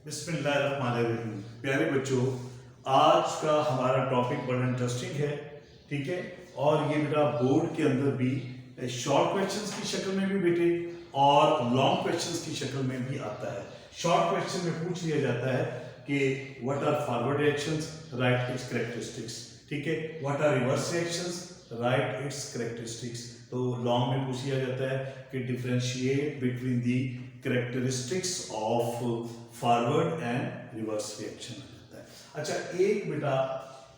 बिस्मिल्लाहिर्रहमानिर्रहीम। प्यारे बच्चों, आज का हमारा टॉपिक बड़ा इंटरेस्टिंग है, ठीक है। और ये बेटा बोर्ड के अंदर भी शॉर्ट क्वेश्चंस की शक्ल में भी बेटे और लॉन्ग क्वेश्चंस की शक्ल में भी आता है। शॉर्ट क्वेश्चन में पूछ लिया जाता है कि what are forward reactions, right its characteristics, ठीक है। What are reverse reactions, right its characteristics. तो लॉन्ग में पूछ लिया जाता है कि differentiate between the characteristics of forward and reverse reaction आ जाता है। अच्छा, एक बेटा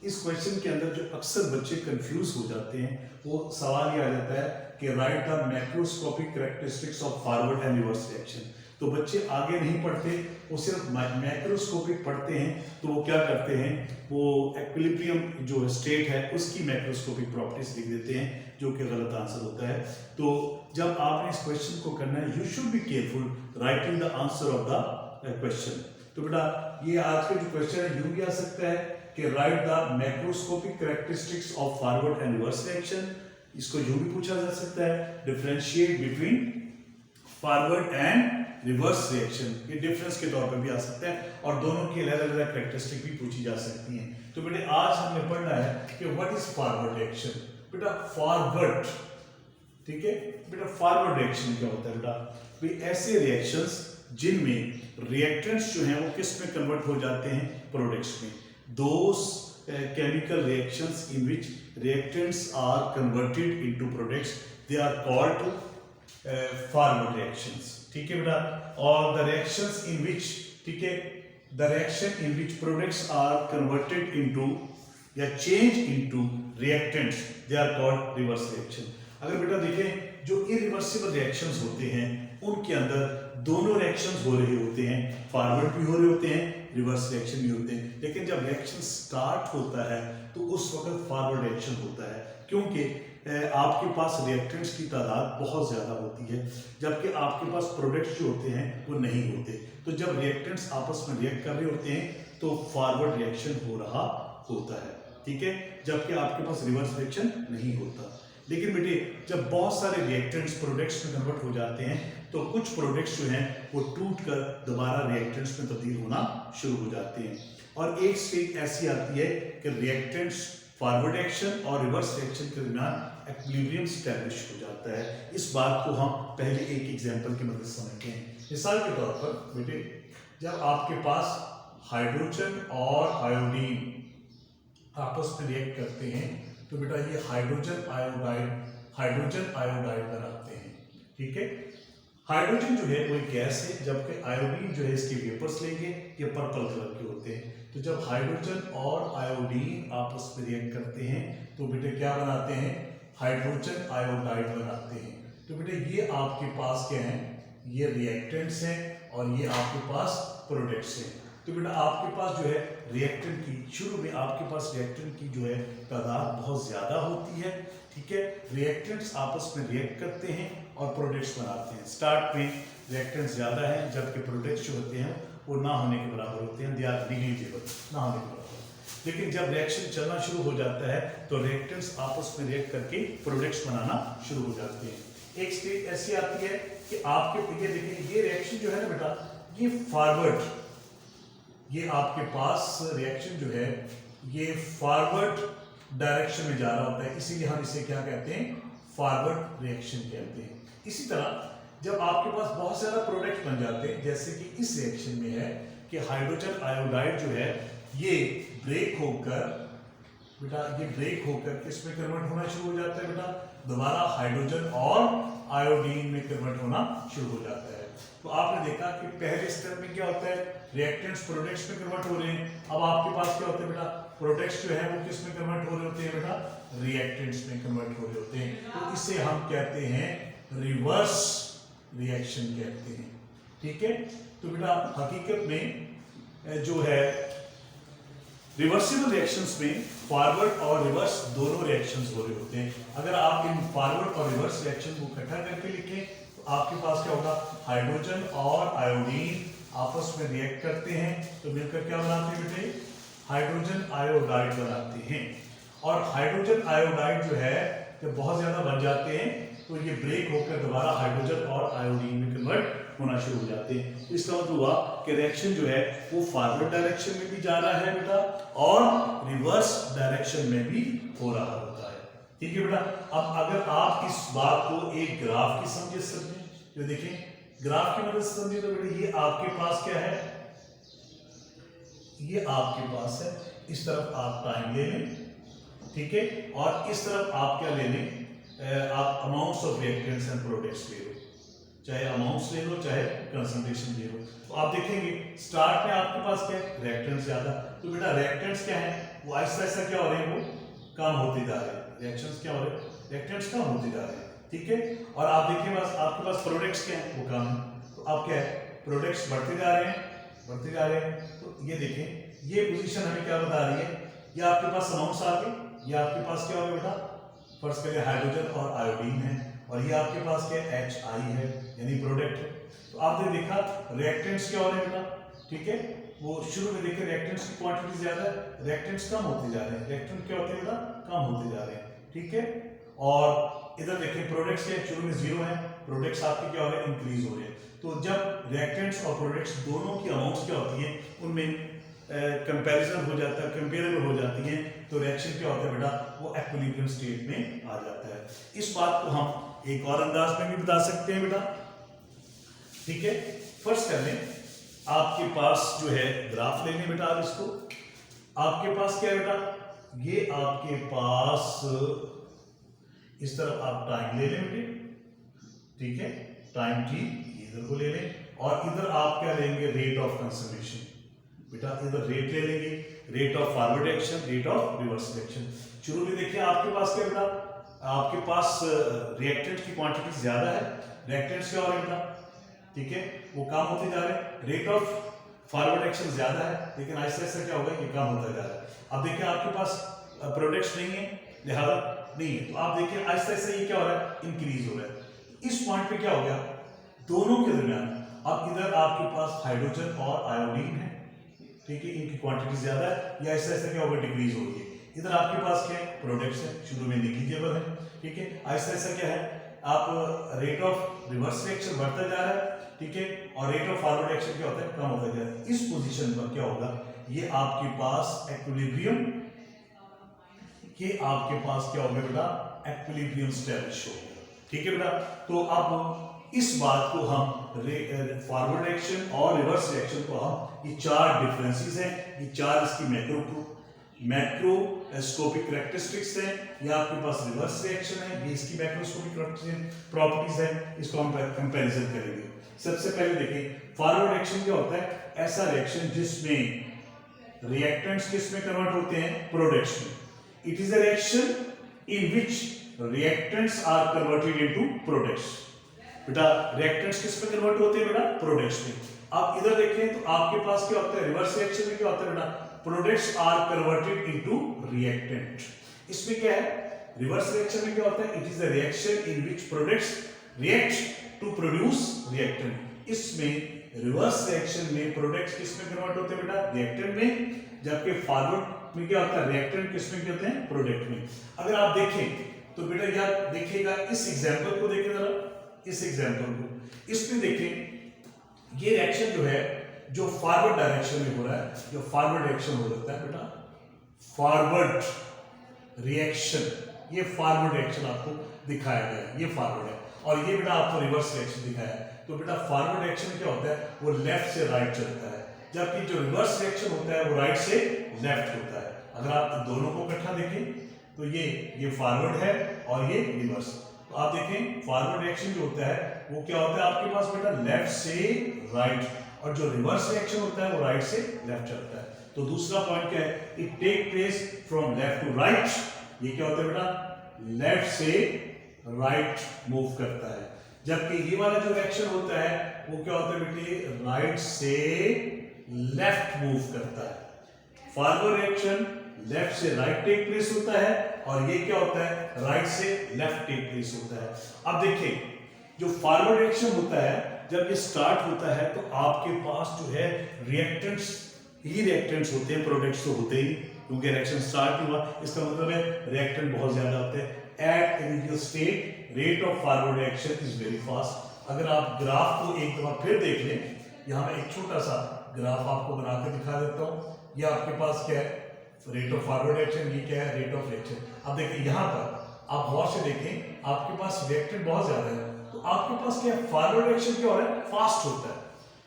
इस क्वेश्चन के अंदर जो अक्सर बच्चे कंफ्यूज हो जाते हैं वो सवाल ये आ जाता है कि right the macroscopic characteristics of forward and reverse reaction. तो बच्चे आगे नहीं पढ़ते, वो सिर्फ मैक्रोस्कोपिक पढ़ते हैं। तो वो क्या करते हैं, वो एक्विलिब्रियम जो स्टेट है उसकी मैक्रोस्कोपिक प्रॉपर्टीज लिख देते हैं, जो कि गलत आंसर होता है। तो जब आपने इस क्वेश्चन को करना है, you should be careful writing the answer of the question. तो बेटा ये आज का जो क्वेश्चन है यूं भी आ सकता है कि right the macroscopic characteristics of forward and reverse reaction. इसको यूं भी पूछा जा सकता है differentiate between forward and reverse reaction. ये डिफरेंस के तौर पर भी आ सकता है और दोनों की अलग अलग कैरेक्टरिस्टिक भी पूछी जा सकती हैं। तो बेटे आज हमने पढ़ना है कि व्हाट इज फॉरवर्ड रिएक्शन। बेटा फॉरवर्ड, ठीक है बेटा, फॉरवर्ड रिएक्शन क्या होता है बेटा? भाई ऐसे रिएक्शंस जिनमें रिएक्टेंट्स जो हैं वो किस में कन्वर्ट हो जाते हैं, प्रोडक्ट्स में। दोस chemical reactions in which reactants are converted into products, they are called forward reactions, ठीक है बेटा। और the reactions in which, ठीक है, the reaction in which products are converted into या change into reactants, they are called reverse reaction। अगर बेटा देखें जो irreversible reactions होते हैं उनके अंदर दोनों रिएक्शंस हो रहे होते हैं, फॉरवर्ड भी हो रहे होते हैं, रिवर्स रिएक्शन भी होते हैं। लेकिन जब रिएक्शन स्टार्ट होता है तो उस वक्त फॉरवर्ड रिएक्शन होता है, क्योंकि आपके पास रिएक्टेंट्स की तादाद बहुत ज़्यादा होती है, जबकि आपके पास प्रोडक्ट्स जो होते हैं वो नहीं होते। तो जब रिएक्टेंट्स आपस में रिएक्ट कर रहे होते हैं तो फॉरवर्ड रिएक्शन हो रहा होता है, ठीक है, जबकि आपके पास रिवर्स रिएक्शन नहीं होता। लेकिन बेटे जब बहुत सारे रिएक्टेंट्स प्रोडक्ट्स में कन्वर्ट हो जाते हैं तो कुछ प्रोडक्ट्स जो हैं वो टूटकर दोबारा रिएक्टेंट्स में तब्दील होना शुरू हो जाते हैं। और एक स्टेज ऐसी आती है कि रिएक्टेंट्स फॉरवर्ड रिएक्शन और रिवर्स रिएक्शन के दरमियान एक्विलिब्रियम स्टैब्लिश हो जाता है। इस बात को हम पहले एक एग्जांपल की मदद से समझते हैं। मिसाल के तौर पर बेटे जब आपके पास हाइड्रोजन और आयोडीन आपस में रिएक्ट करते हैं तो बेटा ये हाइड्रोजन आयोडाइड बनाते हैं, ठीक है। हाइड्रोजन जो है वो एक गैस है, जबकि आयोडीन जो है इसके वेपर्स लेंगे, ये पर्पल कलर के होते हैं। तो जब हाइड्रोजन और आयोडीन आपस में रिएक्ट करते हैं तो बेटे क्या बनाते हैं, हाइड्रोजन आयोडाइड बनाते हैं। तो बेटे ये आपके पास क्या है, ये रिएक्टेंट्स हैं और ये आपके पास प्रोडक्ट्स हैं। तो बेटा आपके पास जो है रिएक्टेंट की, शुरू में आपके पास रिएक्टेंट की जो है तादाद बहुत ज़्यादा होती है, ठीक है। रिएक्टेंट्स आपस में रिएक्ट करते हैं और प्रोडक्ट्स बनाते हैं। स्टार्ट में रिएक्टेंट्स ज़्यादा है, जबकि प्रोडक्ट्स जो होते हैं वो ना होने के बराबर होते हैं, दे आर निग्लिजिबल, ना होने के बराबर। लेकिन जब रिएक्शन चलना शुरू हो जाता है तो रिएक्टेंट्स आपस में रिएक्ट करके प्रोडक्ट्स बनाना शुरू हो जाते हैं। एक स्टेज ऐसी आती है कि आपके ये देखिए ये रिएक्शन जो है ना बेटा, ये फॉरवर्ड, ये आपके पास रिएक्शन जो है ये फॉरवर्ड डायरेक्शन में जा रहा होता है, इसीलिए हम इसे क्या कहते हैं, फॉरवर्ड रिएक्शन कहते हैं। इसी तरह जब आपके पास बहुत सारा प्रोडक्ट बन जाते हैं, जैसे कि इस रिएक्शन में है कि हाइड्रोजन आयोडाइड जो है ये ब्रेक होकर बेटा, ये ब्रेक होकर किसमें कन्वर्ट होना शुरू हो जाता है बेटा, दोबारा हाइड्रोजन और आयोडीन में कन्वर्ट होना शुरू हो जाता है। तो आपने देखा कि पहले स्टेप में क्या होता है, रिएक्टेंट्स प्रोडक्ट्स में कन्वर्ट हो रहे हैं। अब आपके पास क्या होता है बेटा, प्रोडक्ट्स जो है वो किस में कन्वर्ट हो रहे होते हैं बेटा, रिएक्टेंट्स में कन्वर्ट हो रहे होते हैं। तो इसे हम कहते हैं रिवर्स रिएक्शन कहते हैं, ठीक है। तो बेटा हकीकत में जो है रिवर्सिबल रिएक्शंस में फॉरवर्ड और रिवर्स दोनों रिएक्शंस हो रहे होते हैं। अगर आप इन फॉरवर्ड और रिवर्स रिएक्शन को इकट्ठा करके लिखें तो आपके पास क्या होगा, हाइड्रोजन और आयोडीन आपस में रिएक्ट करते हैं तो मिलकर क्या बनाते हैं बेटे, हाइड्रोजन आयोडाइड बनाते हैं। और हाइड्रोजन आयोडाइड जो है जब बहुत ज्यादा बन जाते हैं तो ये ब्रेक होकर दोबारा हाइड्रोजन और आयोडीन में कन्वर्ट होना शुरू हो जाते हैं। तो इसका मतलब हुआ कि रिएक्शन जो है वो फॉरवर्ड डायरेक्शन में भी जा रहा है बेटा और रिवर्स डायरेक्शन में भी हो रहा होता है। ठीक है बेटा, अब अगर आप इस बात को एक ग्राफ की समझे जो देखें ग्राफ की मदद से समझे तो बेटा ये आपके पास क्या है, ये आपके पास है, इस तरफ आप टाइम ले लें, ठीक है, और इस तरफ आप क्या ले लें, आप amounts of reactants and products ले लो, चाहे अमाउंट्स ले लो चाहे कंसंट्रेशन ले लो। तो आप देखेंगे स्टार्ट में आपके पास क्या है, रिएक्टेंट्स ज्यादा, तो बेटा रिएक्टेंट्स क्या है वो आहिस्ता आहिस्ता क्या हो रहे हैं, वो कम होते जा रहे हैं, रिएक्शंस क्या हो रहे हैं, रिएक्टेंट्स कम होते जा रहे हैं, ठीक है। और आप देखिए बस आपके पास प्रोडक्ट्स क्या है, वो कम है, तो आप क्या है प्रोडक्ट्स बढ़ते जा रहे हैं, बढ़ते जा रहे हैं। तो ये देखें ये पोजीशन हमें क्या बता रही है, ये आपके पास अमाउंट्स आ गए, ये आपके पास क्या हो गया बेटा, फर्स्ट के लिए हाइड्रोजन और आयोडीन है, और ये आपके पास क्या HI है यानी प्रोडक्ट है। तो आपने देखा रिएक्टेंट्स क्या हो रहे हैं बेटा, ठीक है, वो शुरू में देखे रिएक्टेंट्स की क्वांटिटी ज्यादा है, रिएक्टेंट्स कम होते जा रहे हैं, रिएक्टेंट क्या होते हैं बेटा, कम होते जा रहे हैं, ठीक है। और इधर देखें प्रोडक्ट्स के शुरू में 0 है, प्रोडक्ट्स आपके क्या हो रहे हैं, इंक्रीज हो रहे हैं। तो जब रिएक्टेंट्स और प्रोडक्ट्स दोनों की अमाउंट्स क्या होती है उनमें कंपैरिजन हो जाता है, कंपेरेबल हो जाती है, तो रिएक्शन क्या होता है बेटा, वो इक्विलिब्रियम स्टेट में आ जाता है। इस बात को हम एक और अंदाज में भी बता सकते हैं बेटा, ठीक है। फर्स्ट कर लें आपके पास जो है ग्राफ ले लें बेटा, आप इसको, आपके पास क्या है बेटा, ये आपके पास इस तरफ आप टाइम ले लें बेटे, ठीक है, टाइम t इधर को ले लें, और इधर आप क्या लेंगे, रेट ऑफ कंजम्पशन बेटा, इधर रेट ले लेंगे, rate of forward action, rate of reverse action. शुरू में देखिए आपके पास क्या बेटा, आपके पास रिएक्टेंट की क्वांटिटी ज्यादा है, रिएक्टेंट्स क्या हो रहे हैं बेटा, ठीक है, वो कम होते जा रहे हैं, रेट ऑफ फॉरवर्ड एक्शन ज्यादा है, लेकिन आहिस्ता आहिस्ता क्या होगा, ये कम होता जा रहा है। अब देखिए आपके पास प्रोडक्ट्स नहीं है, लिहाजा नहीं है, तो आप देखिए आहिस्ता आहिस्ता ये क्या हो रहा है, इंक्रीज हो रहा है। इस पॉइंट पे क्या हो गया, दोनों के दरमियान, अब इधर आपके पास हाइड्रोजन और आयोडीन है, ठीक है, इनकी क्वांटिटी ज्यादा है, या ऐसा ऐसा क्या होगा, डिक्रीज होगी। इधर आपके पास क्या है, प्रोडक्ट्स है, शुरू में निगेटिव है, ठीक है, ऐसा ऐसा क्या है, आप रेट ऑफ रिवर्स रिएक्शन बढ़ता जा रहा है, ठीक है, और रेट ऑफ फॉरवर्ड एक्शन क्या होता है, कम होता जा रहा है। इस पोजीशन पर क्या होगा, ये आपके पास इक्विलिब्रियम, ये आपके पास क्या होगा बेटा, इक्विलिब्रियम स्टैब्लिश होगा, ठीक है बेटा। तो अब इस बात को हम फॉरवर्ड एक्शन और रिवर्स रिएक्शन को हम, ये 4 डिफरेंसेस हैं, ये 4 इसकी मैक्रोस्कोपिक कैरेक्टरिस्टिक्स हैं, ये आपके पास रिवर्स रिएक्शन है, ये इसकी मैक्रोस्कोपिक प्रॉपर्टीज है, इसको हम कंपैरिजन करेंगे। सबसे पहले देखिए फॉरवर्ड एक्शन क्या होता है, ऐसा रिएक्शन जिसमें रिएक्टेंट्स किस में कन्वर्ट होते हैं, प्रोडक्ट्स में। It is a reaction in which reactants are converted into products. बेटा रिएक्टेंट्स किस में कन्वर्ट होते हैं बेटा, प्रोडक्ट्स में। आप इधर देखें तो आपके पास क्या होता है, रिवर्स रिएक्शन में क्या होता है बेटा, products are converted into reactant. इसमें क्या है, रिवर्स रिएक्शन में क्या होता है, it is a reaction in which products react to produce reactant. इसमें रिवर्स रिएक्शन में प्रोडक्ट्स किस में कन्वर्ट होते हैं बेटा, रिएक्टेंट में, जबकि फॉरवर्ड में क्या होता है, रिएक्टेंट किस में होते हैं, प्रोडक्ट में। अगर आप देखें तो बेटा यार देखिएगा, इस एग्जांपल को देखें जरा, इस एग्जांपल को, इसमें देखें ये रिएक्शन जो है जो फॉरवर्ड डायरेक्शन में हो रहा है, जो फॉरवर्ड रिएक्शन हो जाता है बेटा, फॉरवर्ड रिएक्शन, ये फॉरवर्ड रिएक्शन आपको दिखाया गया है, ये फॉरवर्ड है, और ये बेटा आपको रिवर्स रिएक्शन दिखाया है। तो बेटा फॉरवर्ड रिएक्शन क्या होता है, वो लेफ्ट से राइट चलता है, जबकि जो रिवर्स रिएक्शन होता है वो राइट से लेफ्ट होता है। अगर आप दोनों को इकट्ठा देखें तो ये फॉरवर्ड है और ये रिवर्स। तो आप देखें फॉरवर्ड रिएक्शन जो होता है वो क्या होता है आपके पास बेटा, लेफ्ट से राइट, और जो रिवर्स रिएक्शन होता है वो राइट से लेफ्ट चलता है। तो दूसरा पॉइंट क्या है, it take place from left to right. ये क्या होता है बेटा, लेफ्ट से राइट मूव करता है, जबकि ये वाला जो रिएक्शन होता है वो क्या होता है बेटे, राइट से लेफ्ट मूव करता है। फॉरवर्ड रिएक्शन लेफ्ट से राइट टेक प्लेस होता है, और ये क्या होता है, राइट से लेफ्ट टेक प्लेस होता है। अब देखिए जो फॉरवर्ड रिएक्शन होता है, जब ये स्टार्ट होता है तो आपके पास जो है रिएक्टेंट्स ही रिएक्टेंट्स होते हैं, प्रोडक्ट्स तो होते ही, क्योंकि रिएक्शन स्टार्ट नहीं हुआ, इसका मतलब है रिएक्टेंट बहुत ज्यादा होते हैं। At initial state rate of forward reaction is very fast. अगर आप ग्राफ को एक दफा फिर देख लें, यहाँ मैं एक छोटा सा ग्राफ आपको बना के दिखा देता हूँ। ये आपके पास क्या है, रेट ऑफ फॉरवर्ड एक्शन, ये क्या है, रेट ऑफ रिएक्शन। अब देखिए यहाँ पर आप गौर से देखें, आपके पास रिएक्टेंट बहुत ज्यादा है, तो आपके पास क्या है, फॉरवर्ड एक्शन क्या हो रहा है, फास्ट होता है,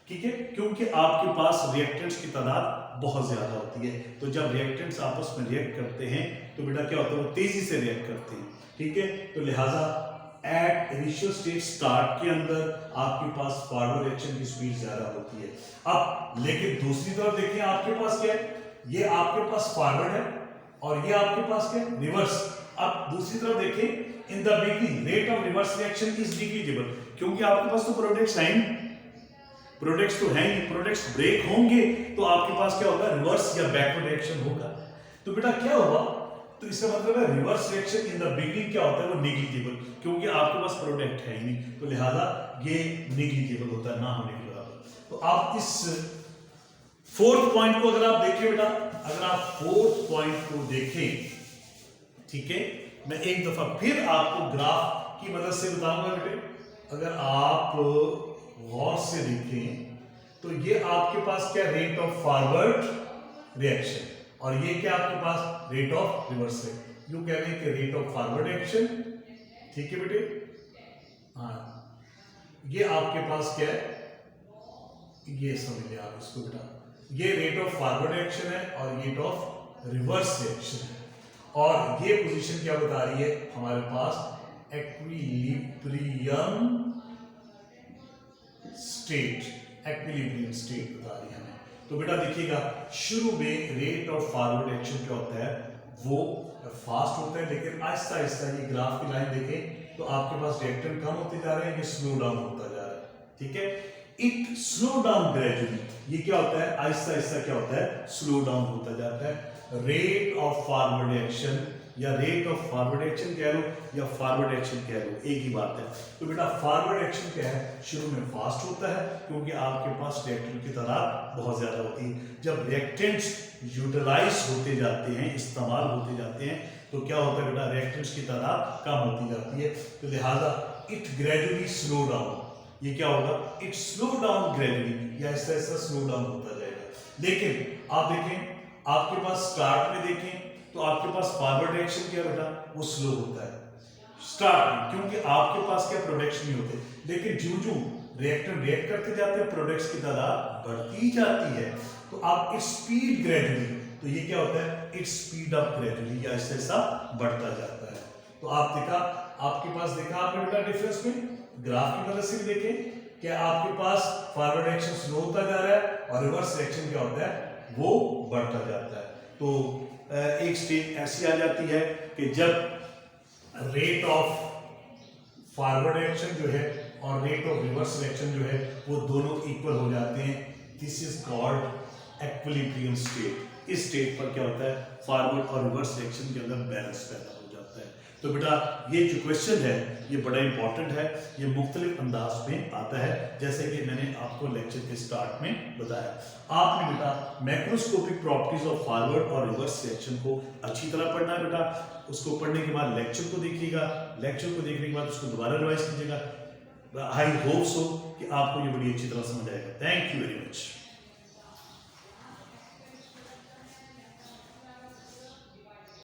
ठीक है, क्योंकि आपके पास रिएक्टेंट्स की तादाद बहुत ज्यादा होती है। तो जब रिएक्टेंट्स आपस में रिएक्ट करते हैं तो बेटा क्या होता है, वो तेजी से रिएक्ट करते हैं, ठीक है। तो लिहाजा एट इनिशियल स्टेज स्टार्ट के अंदर आपके पास फॉरवर्ड रिएक्शन की स्पीड ज्यादा होती है। अब लेकिन दूसरी तरफ देखिए, आपके पास क्या है, ये आपके पास फॉरवर्ड है और ये आपके पास क्या है, रिवर्स। अब दूसरी तरफ देखें, in the beginning rate of reverse reaction is negligible, क्योंकि आपके पास तो प्रोडक्ट्स हैं, प्रोडक्ट्स तो हैं ही, प्रोडक्ट्स ब्रेक होंगे तो आपके पास क्या होगा, रिवर्स या बैकवर्ड रिएक्शन होगा। तो बेटा क्या होगा, तो इसका मतलब है reverse reaction in the beginning क्या होता है, वो निग्लिजिबल, क्योंकि आपके पास प्रोडक्ट है ही नहीं, तो लिहाजा ये निग्लिजिबल होता है, ना होने के बराबर। तो आप इस फोर्थ पॉइंट को अगर आप देखें बेटा, अगर आप फोर्थ पॉइंट को देखें, ठीक है, मैं एक दफा फिर आपको ग्राफ की मदद से बताऊंगा बेटे। अगर आप गौर से देखें तो ये आपके पास क्या, रेट ऑफ फॉरवर्ड रिएक्शन, और ये क्या आपके पास, रेट ऑफ रिवर्स रिएक्शन। यूं कह रहे हैं कि रेट ऑफ फॉरवर्ड रिएक्शन, ठीक है बेटे, हाँ, ये आपके पास क्या है, ये समझिए आप इसको बेटा, ये रेट ऑफ फॉरवर्ड रिएक्शन है और ये रेट ऑफ रिवर्स रिएक्शन है, और ये पोजीशन क्या बता रही है, हमारे पास एक्विलिब्रियम स्टेट, एक्विलिब्रियम स्टेट बता रही है हमें। तो बेटा देखिएगा, शुरू में रेट ऑफ फॉरवर्ड एक्शन क्या होता है, वो फास्ट होता है, लेकिन आहिस्ता आहिस्ता ये ग्राफ की लाइन देखें तो आपके पास रिएक्टेंट कम होते जा रहे हैं, ये स्लो डाउन होता जा रहा है, ठीक है। इट स्लो डाउन ग्रेजुअली, ये क्या होता है, आहिस्ता आहिस्ता क्या होता है, स्लो डाउन होता जाता है। रेट ऑफ फॉरवर्ड एक्शन या रेट ऑफ फॉरवर्ड एक्शन कह लो या फॉरवर्ड एक्शन कह लो, एक ही बात है। तो बेटा फॉरवर्ड एक्शन क्या है, शुरू में फास्ट होता है, क्योंकि आपके पास रिएक्टेंट की तादाद बहुत ज्यादा होती है। जब रिएक्टेंट्स यूटिलाइज होते जाते हैं, इस्तेमाल होते जाते हैं, तो क्या होता है बेटा, रिएक्टेंट्स की तादाद कम होती जाती है। तो लिहाजा इट ग्रेजुअली स्लो डाउन, ये क्या होगा, इट स्लो डाउन ग्रेजुअली, या ऐसा ऐसा स्लो डाउन होता जाएगा। लेकिन आप देखें, आपके पास स्टार्ट में देखें तो आपके पास फॉरवर्ड रिएक्शन क्या बेटा, वो स्लो होता है स्टार्ट में, क्योंकि आपके पास क्या प्रोडक्ट्स नहीं होते। लेकिन जो रिएक्टेंट रिएक्ट करते जाते हैं, प्रोडक्ट्स की तादाद बढ़ती जाती है, तो आप इट स्पीड ग्रेजुअली, तो ये क्या होता है, इट स्पीड अप ग्रेजुअली, या ऐसा ऐसा बढ़ता जाता है। तो आप देखा, आपके पास देखा आपने बेटा डिफरेंस में, ग्राफ की मदद से भी देखें कि आपके पास फॉरवर्ड रिएक्शन स्लो होता जा रहा है और रिवर्स रिएक्शन क्या होता है, वो बढ़ता जाता है। तो एक स्टेज ऐसी आ जाती है कि जब रेट ऑफ फॉरवर्ड रिएक्शन जो है और रेट ऑफ रिवर्स रिएक्शन जो है वो दोनों इक्वल हो जाते हैं। This is called equilibrium state. इस स्टेट पर क्या होता है, फॉरवर्ड और रिवर्स रिएक्शन के अंदर बैलेंस पैदा हो जाता है। तो बेटा ये जो क्वेश्चन है ये बड़ा इंपॉर्टेंट है, ये मुख्तलिफ अंदाज में आता है, जैसे कि मैंने आपको लेक्चर के स्टार्ट में बताया। आपने बेटा मैक्रोस्कोपिक प्रॉपर्टीज ऑफ फॉरवर्ड और रिवर्स रिएक्शन को अच्छी तरह पढ़ना है बेटा। उसको पढ़ने के बाद लेक्चर को देखिएगा, लेक्चर को देखने के बाद उसको दोबारा रिवाइज कीजिएगा। आई होप सो कि आपको ये बड़ी अच्छी तरह समझ आएगा। Thank you very much.